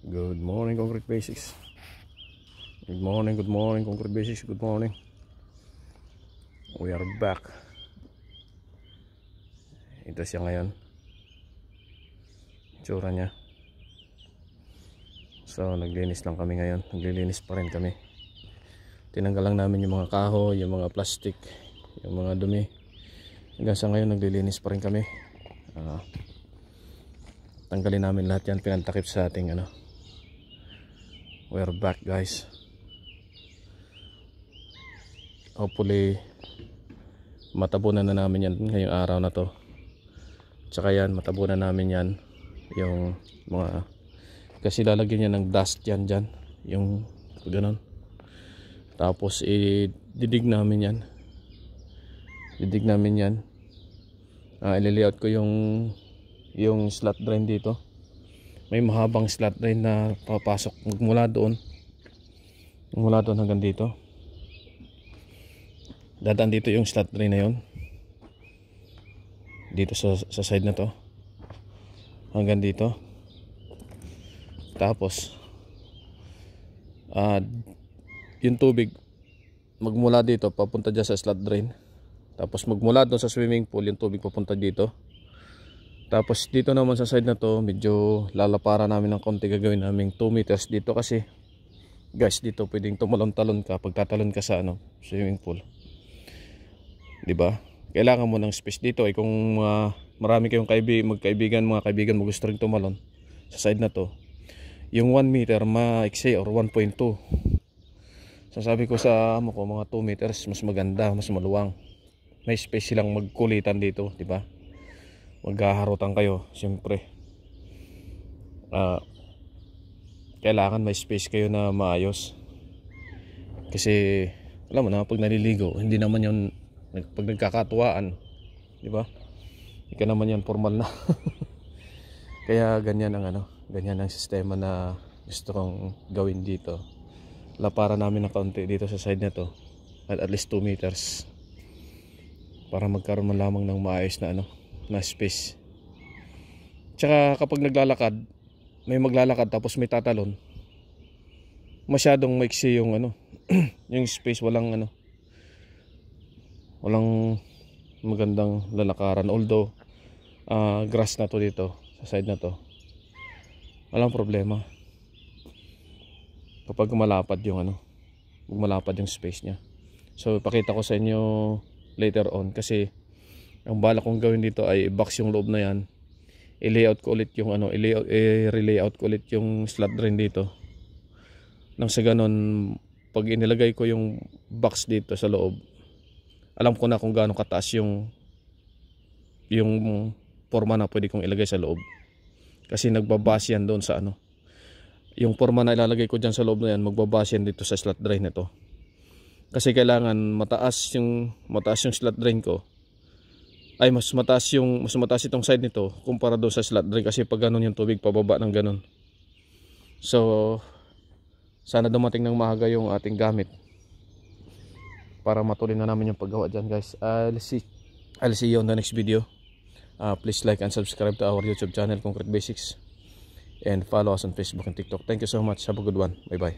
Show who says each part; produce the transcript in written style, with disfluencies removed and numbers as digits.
Speaker 1: Good morning, Concrete Basics. Good morning, Concrete Basics. Good morning. We are back. Ito siya ngayon. Itsura niya. So, naglinis lang kami ngayon. Naglilinis pa rin kami. Tinanggal lang namin yung mga kahoy, yung mga plastic, yung mga dumi. Hanggang sa ngayon, naglilinis pa rin kami. Tanggalin namin lahat yan. Pinantakip sa ating we're back, guys. Hopefully matabunan na namin yan ngayong araw na to. Tsaka yan, matabunan namin yan yung mga, kasi lalagyan niya ng dust yan dyan, yung gano'n. Tapos didig namin yan. Didig namin yan. Ililiot ko yung slot drain dito. May mahabang slot drain na papasok mula doon hanggang dito. Dadaan dito yung slot drain na yun, dito sa side na to hanggang dito. Tapos yung tubig magmula dito papunta dyan sa slot drain. Tapos magmula doon sa swimming pool yung tubig papunta dito. Tapos dito naman sa side na to, medyo lalapara namin ng konti. Gagawin namin 2 meters dito kasi guys, dito pwedeng tumalon-talon ka pag tatalon ka sa swimming pool, diba? Kailangan mo ng space dito. Kung marami kayong mga kaibigan mo gusto rin tumalon sa side na to, yung 1 meter maiksi or 1.2, sasabi ko sa amo ko mga 2 meters mas maganda, mas maluwang. May space silang magkulitan dito, diba? Maghaharutan kayo, siyempre. Kailangan may space kayo na maayos. Kasi alam mo na, pag naliligo, hindi naman yun pag nagkakatuwaan, di ba? Hindi naman yan formal na. Kaya ganyan ang sistema na gusto kong gawin dito. Lapara namin ng kaunti dito sa side na to, at least 2 meters, para magkaroon man lamang ng maayos na space. Tsaka kapag naglalakad, may maglalakad tapos may tatalon, masyadong maiksi yung yung space. Walang magandang lalakaran. Although grass na to dito sa side na to, walang problema kapag malapad yung space nya. So ipakita ko sa inyo later on, kasi ang balak kong gawin dito ay i-box yung loob na yan. I-layout ko ulit yung i-relayout ko ulit yung slot drain dito. Nang sa ganon, pag inilagay ko yung box dito sa loob, alam ko na kung gaano kataas yung forma na pwede kong ilagay sa loob. Kasi nagbabase yan doon sa yung forma na ilalagay ko dyan sa loob na yan, magbabase yan dito sa slot drain nito. Kasi kailangan mataas yung slot drain ko. Ay mas mataas itong side nito kumpara doon sa slot drain, kasi pag ganun yung tubig pababa ng ganun. So sana dumating ng maaga yung ating gamit para matuloy na namin yung paggawa dyan, guys. I'll see you on the next video. Please like and subscribe to our YouTube channel, Concrete Basics, and follow us on Facebook and TikTok. Thank you so much. Have a good one. Bye bye.